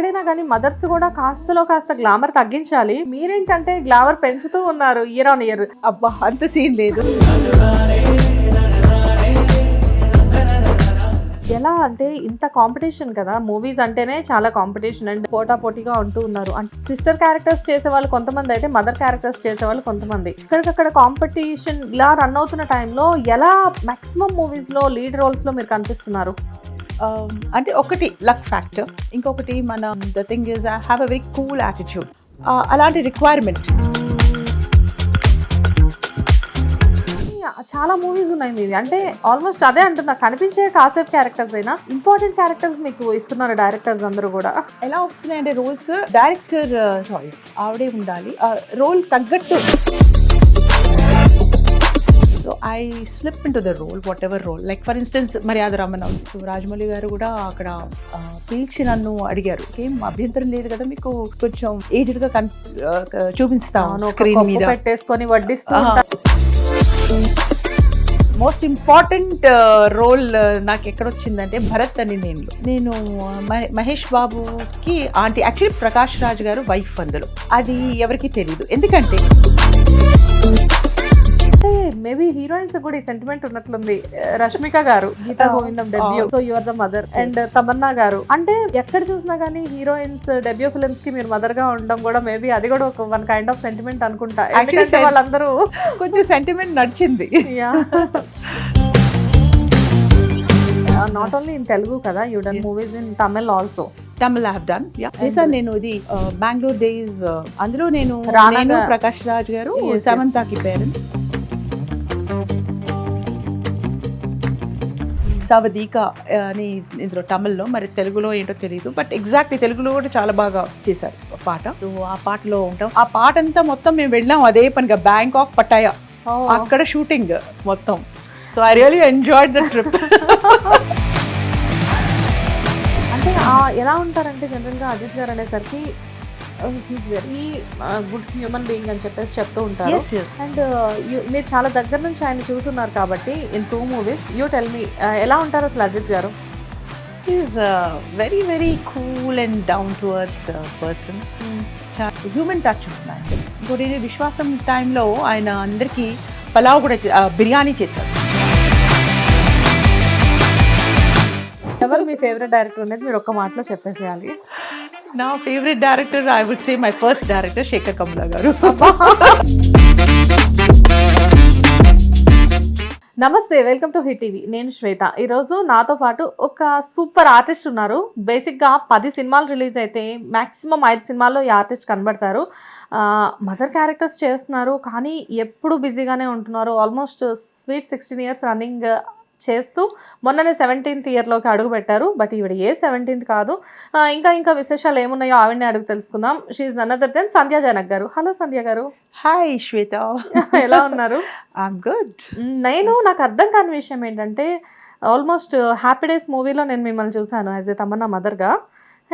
ఎక్కడైనా కానీ మదర్స్ కూడా కాస్తలో కాస్త గ్లామర్ తగ్గించాలి. మీరేంటంటే గ్లామర్ పెంచుతూ ఉన్నారు ఇయర్ ఆన్ ఇయర్. అబ్బా అంత సీన్ లేదు. ఎలా అంటే ఇంత కాంపిటీషన్ కదా, మూవీస్ అంటేనే చాలా కాంపిటీషన్ అండ్ పోటాపోటీగా ఉంటూ ఉన్నారు. అంటే సిస్టర్ క్యారెక్టర్స్ చేసే వాళ్ళు కొంతమంది అయితే మదర్ క్యారెక్టర్స్ చేసే వాళ్ళు కొంతమంది. ఇక్కడికక్కడ కాంపిటీషన్ ఇలా రన్ అవుతున్న టైంలో ఎలా మాక్సిమం మూవీస్ లో లీడ్ రోల్స్ లో మీరు కనిపిస్తున్నారు? అంటే ఒకటి లక్ ఫ్యాక్టర్, ఇంకొకటి మన the thing is I have a very cool attitude. అలాంటి రిక్వైర్మెంట్. చాలా మూవీస్ ఉన్నాయి మీవి, అంటే ఆల్మోస్ట్ అదే అంటున్నా, కనిపించే కాసేపు క్యారెక్టర్స్ అయినా ఇంపార్టెంట్ క్యారెక్టర్స్ మీకు ఇస్తున్నారు డైరెక్టర్స్ అందరూ కూడా. ఎలా వస్తున్నాయంటే రోల్స్ డైరెక్టర్ చాయిస్, ఆవిడే ఉండాలి రోల్ తగ్గట్టు. So I slip into the role, whatever role. Like for instance Maryada Ramanna, so Rajamouli గారు కూడా అక్కడ పిలిచి నన్ను అడిగారు, ఏం అభ్యంతరం లేదు కదా మీకు, కొంచెం ఏజ్డ్ గా చూపిస్తాను స్క్రీన్ మీద పెట్టేసుకొని వడ్డిస్తూ. మోస్ట్ ఇంపార్టెంట్ రోల్ నాకు ఎక్కడొచ్చిందంటే భరత్ అని నేను మహేష్ బాబుకి ఆంటీ, యాక్చువల్లీ ప్రకాష్ రాజ్ గారు వైఫ్ అందులో. అది ఎవరికి తెలీదు, ఎందుకంటే మేబీ హీరోయిన్స్ కూడా ఈ సెంటిమెంట్ ఉన్నట్లుంది. Rashmika garu Geetha Govindam debut, so you are the mother. And Tamannaah garu, అంటే ఎక్కడ చూసినా కానీ హీరోయిన్స్ డెబ్యూ ఫిల్మ్స్ కి మీరు మదర్ గా ఉండడం కూడా మేబీ అది కూడా ఒక వన్ కైండ్ ఆఫ్ సెంటిమెంట్ అనుకుంటా. ఎందుకంటే వాళ్ళందరూ కొంచెం సెంటిమెంట్ నడిచింది. నాట్ ఓన్లీ ఇన్ తెలుగు కదా, you done movies in Tamil also. Tamil I have done. నేను ఇది బెంగళూరు డేస్, అందులో నేను ప్రకాష్ రాజ్ గారు సమంతకి పేరెంట్స్. సవదీక అని ఇందులో తమిళ్లో, మరి తెలుగులో ఏంటో తెలియదు, బట్ ఎగ్జాక్ట్లీ తెలుగులో కూడా చాలా బాగా చేశారు పాట. సో ఆ పాటలో ఉంటాం. ఆ పాట అంతా మొత్తం మేము వెళ్ళాం అదే పనిగా, బ్యాంకాక్ పటాయా, అక్కడ షూటింగ్ మొత్తం. So I really enjoyed the trip. అంటే ఎలా ఉంటారంటే జనరల్గా అజిత్ గారు అనేసరికి he's very good human being అని చెప్పేసి చెప్తూ ఉంటారు. అండ్ మీరు చాలా దగ్గర నుంచి ఆయన చూస్తున్నారు కాబట్టి in 2 movies, you tell me ఎలా ఉంటారు అసలు Ajith garu? He's very very cool and down to earth person. చాలా హ్యూమన్ టచ్ ఉంటుంది. ఇంకోటి విశ్వాసం టైంలో ఆయన అందరికీ పలావ్ కూడా బిర్యానీ చేశారు. ఎవరు మీ ఫేవరెట్ డైరెక్టర్ అనేది మీరు ఒక్క మాటలో చెప్పేసేయాలి. నా favourite director I would say my first director Shekhar Kammula garu. నమస్తే, వెల్కమ్ టు హిట్ టీవీ. నేను శ్వేత. ఈరోజు నాతో పాటు ఒక సూపర్ ఆర్టిస్ట్ ఉన్నారు. బేసిక్గా 10 సినిమాలు రిలీజ్ అయితే మ్యాక్సిమం 5 సినిమాల్లో ఈ ఆర్టిస్ట్ కనబడతారు. మదర్ క్యారెక్టర్స్ చేస్తున్నారు, కానీ ఎప్పుడు బిజీగానే ఉంటున్నారు. ఆల్మోస్ట్ స్వీట్ 16 ఇయర్స్ రన్నింగ్ చేస్తూ మొన్ననే 17th ఇయర్లోకి అడుగు పెట్టారు. బట్ ఈవిడ 17th కాదు. ఇంకా విశేషాలు ఏమున్నాయో ఆవిడని అడుగు తెలుసుకుందాం. She is none other than Sandhya Janak garu. Hello Sandhya garu. Hi Shweta. ఎలా ఉన్నారు? I'm good. నాకు అర్థం కాని విషయం ఏంటంటే, ఆల్మోస్ట్ హ్యాపీ డేస్ మూవీలో నేను మిమ్మల్ని చూశాను యాజ్ ఏ తమన్నా మదర్గా.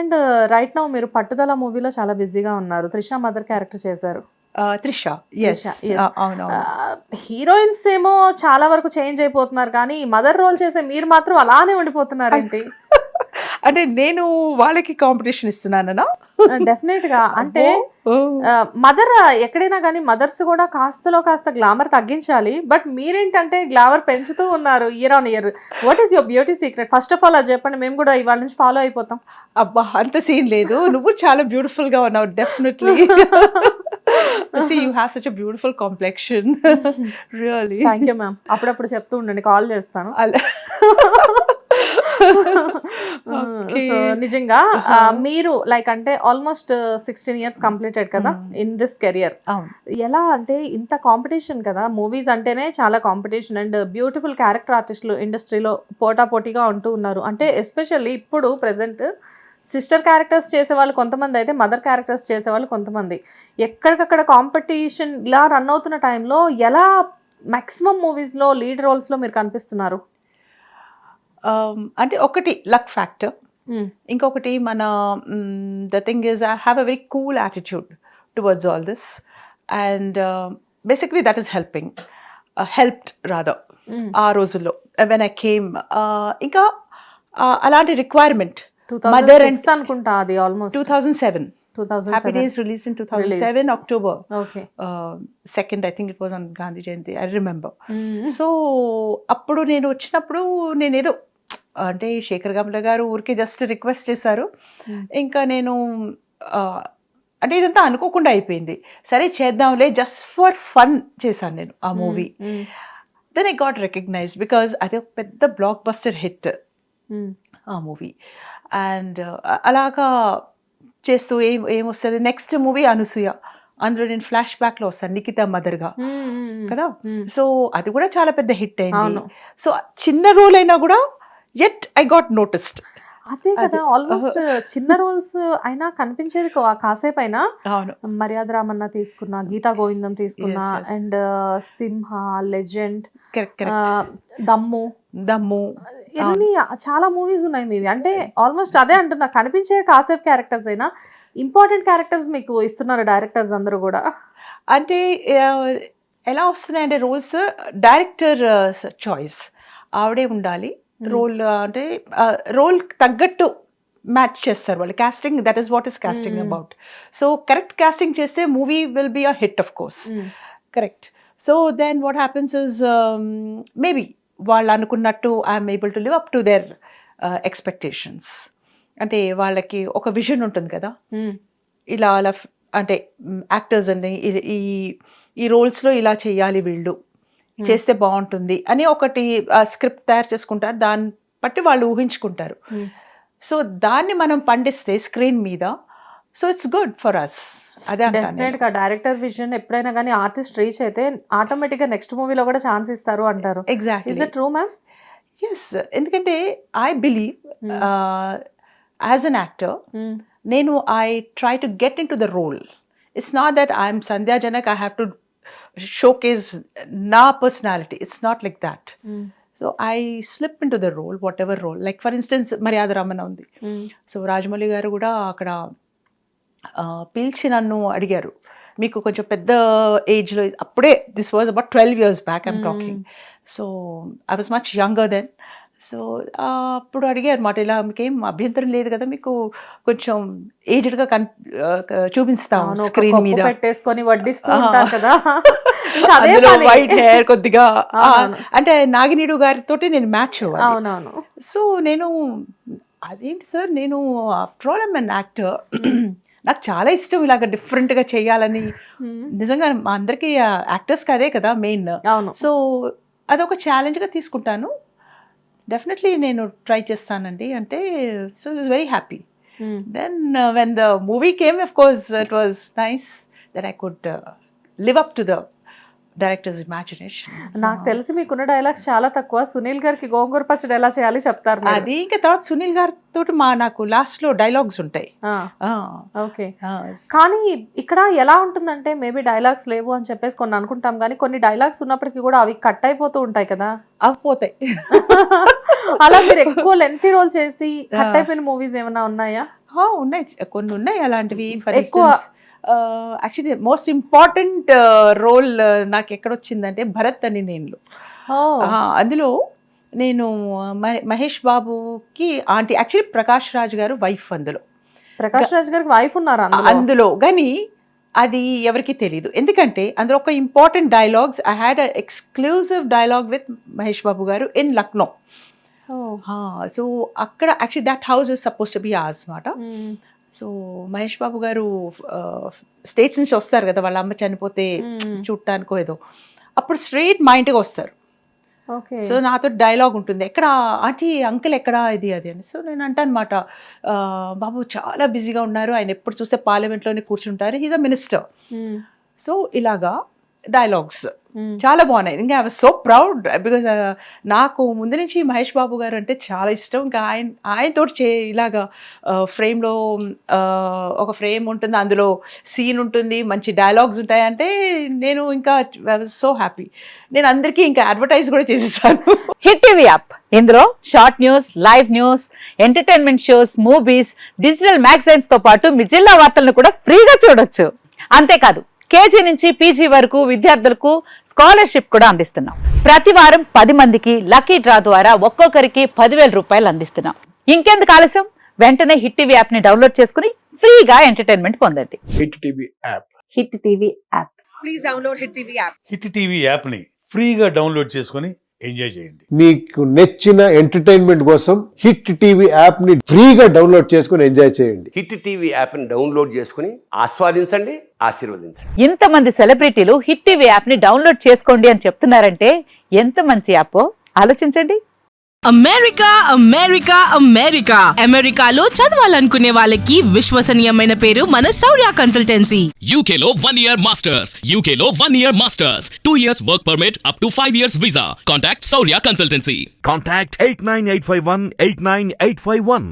అండ్ రైట్ నౌ మీరు పట్టుదల మూవీలో చాలా బిజీగా ఉన్నారు. త్రిష మదర్ క్యారెక్టర్ చేశారు. త్రిష. హీరోయిన్స్ ఏమో చాలా వరకు చేంజ్ అయిపోతున్నారు, కానీ మదర్ రోల్ చేసే మీరు మాత్రం అలానే ఉండిపోతున్నారు ఏంటి? అంటే నేను వాళ్ళకి కాంపిటీషన్ ఇస్తున్నానా? డెఫినెట్ గా. అంటే మదర్ ఎక్కడైనా కానీ మదర్స్ కూడా కాస్తలో కాస్త గ్లామర్ తగ్గించాలి. బట్ మీరేంటంటే గ్లామర్ పెంచుతూ ఉన్నారు year on year. What is your beauty secret? First of all అది చెప్పండి, మేము కూడా ఇవాళ నుంచి ఫాలో అయిపోతాం. అబ్బా అంత సీన్ లేదు, నువ్వు చాలా బ్యూటిఫుల్ గా ఉన్నావు. Definitely. See, you have such a beautiful complexion. Really. Thank you, ma'am. అప్పుడప్పుడు చెప్తూ ఉండండి, కాల్ చేస్తాను. సో నిజంగా మీరు లైక్ అంటే ఆల్మోస్ట్ 16 ఇయర్స్ కంప్లీటెడ్ కదా ఇన్ దిస్ కెరియర్. ఎలా అంటే ఇంత కాంపిటీషన్ కదా, మూవీస్ అంటేనే చాలా కాంపిటీషన్ అండ్ బ్యూటిఫుల్ క్యారెక్టర్ ఆర్టిస్టులు ఇండస్ట్రీలో పోటాపోటీగా ఉంటూ ఉన్నారు. అంటే ఎస్పెషల్లీ ఇప్పుడు ప్రెసెంట్ సిస్టర్ క్యారెక్టర్స్ చేసేవాళ్ళు కొంతమంది అయితే మదర్ క్యారెక్టర్స్ చేసేవాళ్ళు కొంతమంది. ఎక్కడికక్కడ కాంపిటీషన్ ఇలా రన్ అవుతున్న టైంలో ఎలా మాక్సిమం మూవీస్లో లీడ్ రోల్స్లో మీరు కనిపిస్తున్నారు? అంటే ఒకటి లక్ ఫ్యాక్టర్, ఇంకొకటి మన the thing is I have a very cool attitude towards all this. And basically that is helped rather ఆ రోజుల్లో వెన్ ఐ కేమ్. ఇంకా అలాంటి రిక్వైర్మెంట్ Mother and 2006 అనుకుంటా అది almost 2007. 2007. Happy Days released in 2007 October. Okay 2nd, I think it was on Gandhi Jayanti, I remember. So అప్పుడు నేను వచ్చినప్పుడు నేనేదో అంటే శేఖర్ గమల గారు ఊరికే జస్ట్ రిక్వెస్ట్ చేశారు. ఇంకా నేను అంటే ఇదంతా అనుకోకుండా అయిపోయింది. సరే చేద్దాంలే, జస్ట్ ఫర్ ఫన్ చేశాను నేను ఆ movie. Then I got recognised because అది ఒక పెద్ద బ్లాక్ బస్టర్ హిట్ ఆ మూవీ. అండ్ అలాగా చేస్తూ ఏమొస్తుంది, నెక్స్ట్ మూవీ అనసూయ, అందులో నేను ఫ్లాష్ బ్యాక్ లో వస్తాను నిఖితా మదర్గా కదా. సో అది కూడా చాలా పెద్ద హిట్ అయింది. సో చిన్న రోల్ అయినా కూడా యెట్ ఐ గాట్ నోటిస్డ్. అదే కదా, ఆల్మోస్ట్ చిన్న రోల్స్ అయినా కనిపించేది కాసేపు అయినా. మర్యాద రామన్న తీసుకున్నా, గీతా గోవిందం తీసుకున్నా, అండ్ సింహ, లెజెండ్, దమ్ము, ఇవన్నీ చాలా మూవీస్ ఉన్నాయి మీవి. అంటే ఆల్మోస్ట్ అదే అంటున్నా, కనిపించే కాసేపు క్యారెక్టర్స్ అయినా ఇంపార్టెంట్ క్యారెక్టర్స్ మీకు ఇస్తున్నారు డైరెక్టర్స్ అందరూ కూడా. అంటే ఎలా వస్తున్నాయంటే రోల్స్ డైరెక్టర్ చాయిస్, ఆవిడే ఉండాలి రోల్, అంటే రోల్ తగ్గట్టు మ్యాచ్ చేస్తారు వాళ్ళు. Casting, that is what is casting about. So correct casting చేస్తే movie will be a hit of course. Correct. So then what happens is maybe వాళ్ళు అనుకున్నట్టు I'm able to live up to their expectations. అంటే వాళ్ళకి ఒక vision ఉంటుంది కదా, ఇలా అలా అంటే యాక్టర్స్ అని ఈ రోల్స్లో ఇలా చేయాలి, వీళ్ళు చేస్తే బాగుంటుంది అని ఒకటి స్క్రిప్ట్ తయారు చేసుకుంటారు, దాన్ని బట్టి వాళ్ళు ఊహించుకుంటారు. సో దాన్ని మనం పండిస్తే స్క్రీన్ మీద, so it's good for us. అదే డెఫినెట్ గా డైరెక్టర్ విజన్ ఎప్పుడైనా కానీ ఆర్టిస్ట్ రీచ్ అయితే ఆటోమేటిక్ గా నెక్స్ట్ మూవీలో కూడా ఛాన్స్ ఇస్తారు అంటారు. Exactly. Is it true ma'am? Yes, ఎందుకంటే I believe as an actor నేను I try to get into the role. It's not that I'm Sandhya Janak, I have to showcase na personality. It's not like that. So I slip into the role, whatever role. Like for instance, Maryada Ramana undi. So Rajamouli garu kuda akada pilchi nannu adigaru, meeku konచెం పెద్ద age లో, అప్పుడే this was about 12 years back I'm talking. So I was much younger then. So అప్పుడు అడిగారు మాట, ఇలా మీకేం అభ్యంతరం లేదు కదా, మీకు కొంచెం ఏజ్డ్గా చూపిస్తాం స్క్రీన్ మీద పెట్టేసుకొని వడ్డిస్తూ ఉంటారు కదా, వైట్ హెయిర్ కొద్దిగా. అంటే నాగినీడు గారితో నేను మ్యాచ్ అవ్వాలి. అవునవును. సో నేను అదేంటి సార్, నేను after all I'm an actor, నాకు చాలా ఇష్టం ఇలాగ డిఫరెంట్గా చేయాలని. నిజంగా మా అందరికీ యాక్టర్స్కి అదే కదా మెయిన్. సో అదొక ఛాలెంజ్గా తీసుకుంటాను. డెఫినెట్లీ నేను ట్రై చేస్తానండి అంటే. So I was very happy. Then when the movie came, of course it was nice that I could live up to the director's imagination. నాకు తెలిసి మీకున్న డైలాగ్స్ చాలా తక్కువ. సునీల్ గారికి గోంగూర పచ్చడి ఎలా చేయాలి చెప్తారు. అది ఇంకా తర్వాత సునీల్ గారితో నాకు లాస్ట్ లో డైలాగ్స్ ఉంటాయి. ఓకే. కానీ ఇక్కడ ఎలా ఉంటుందంటే, మేబీ డైలాగ్స్ లేవు అని చెప్పేసి కొన్ని అనుకుంటాం, కానీ కొన్ని డైలాగ్స్ ఉన్నప్పటికీ కూడా అవి కట్ అయిపోతూ ఉంటాయి కదా. అయిపోతాయి. అలా మీరు ఎక్కువ లెంతీ రోల్ చేసి కట్ అయిపోయిన మూవీస్ ఏమైనా ఉన్నాయా? ఉన్నాయి, కొన్ని ఉన్నాయి అలాంటివి. ఎక్కువ యాక్చువల్లీ మోస్ట్ ఇంపార్టెంట్ రోల్ నాకు ఎక్కడొచ్చిందంటే భరత్ అని నేను, అందులో నేను మహేష్ బాబుకి ఆంటీ, యాక్చువల్లీ ప్రకాష్ రాజ్ గారు వైఫ్. అందులో ప్రకాష్ రాజ్ గారికి వైఫ్ ఉన్నారా అందులో? కానీ అది ఎవరికి తెలీదు, ఎందుకంటే అందులో ఒక important dialogues, I had exclusive dialogue with Mahesh Babu garu in Lucknow. So అక్కడ actually that house is suppose to be ours మాట. సో మహేష్ బాబు గారు స్టేట్స్ నుంచి వస్తారు కదా, వాళ్ళ అమ్మ చనిపోతే చూడటానికో ఏదో, అప్పుడు స్ట్రైట్ మా ఇంటికి వస్తారు. సో నాతో డైలాగ్ ఉంటుంది, ఎక్కడ ఆంటీ అంకుల్ ఎక్కడా ఇది అది అని. సో నేను అంటాను అనమాట, బాబు చాలా బిజీగా ఉన్నారు, ఆయన ఎప్పుడు చూస్తే పార్లమెంట్లోనే కూర్చుంటారు, హీజ్ అ మినిస్టర్. సో ఇలాగా డైలాగ్స్ చాలా బాగున్నాయి. ఇంకా I was so proud because నాకు ముందు నుంచి మహేష్ బాబు గారు అంటే చాలా ఇష్టం. ఇంకా ఆయనతో ఇలాగా ఫ్రేమ్లో ఒక ఫ్రేమ్ ఉంటుంది, అందులో సీన్ ఉంటుంది, మంచి డైలాగ్స్ ఉంటాయి అంటే నేను ఇంకా ఐ వాజ్ సో హ్యాపీ. నేను అందరికీ ఇంకా అడ్వర్టైజ్ కూడా చేసేసాను. హిట్ టీవీ యాప్, ఇందులో short news, live news, entertainment shows, movies, digital magazines తో పాటు మీ జిల్లా వార్తలను కూడా ఫ్రీగా చూడొచ్చు. అంతేకాదు కేజీ నుంచి పీజీ వరకు విద్యార్థులకు స్కాలర్షిప్ కూడా అందిస్తున్నాం. ప్రతి వారం 10 మందికి లక్కీ డ్రా ద్వారా ఒక్కొక్కరికి 10,000 రూపాయలు అందిస్తున్నాం. ఇంకెందుకు ఆలస్యం, వెంటనే హిట్ టీవీ యాప్ ని డౌన్లోడ్ చేసుకుని ఫ్రీగా ఎంటర్టైన్మెంట్ పొందండి. Hit TV app. Hit TV app. Please download Hit TV app. Hit TV యాప్ని ఫ్రీగా డౌన్లోడ్ చేసుకొని ఎంజాయ్ చేయండి. మీకు నచ్చిన ఎంటర్టైన్మెంట్ కోసం హిట్ టీవీ యాప్ ని ఫ్రీగా డౌన్లోడ్ చేసుకొని ఎంజాయ్ చేయండి. హిట్ టీవీ యాప్ని డౌన్లోడ్ చేసుకుని ఆస్వాదించండి, ఆశీర్వదించండి. ఇంతమంది సెలబ్రిటీలు హిట్ టీవీ యాప్ ని డౌన్లోడ్ చేసుకోండి అని చెప్తున్నారంటే ఎంత మంచి యాప్ ఆలోచించండి. అమెరికా అమెరికా అమెరికా అమెరికాలో చదవాలనుకునే వాళ్ళకి విశ్వసనీయమైన పేరు మన శౌర్య consultancy. UK Law 1 Year Masters. UK Law 1 Year Masters. 2 years work permit up to 5 years visa. Contact Saurya Consultancy. Contact 89851 89851.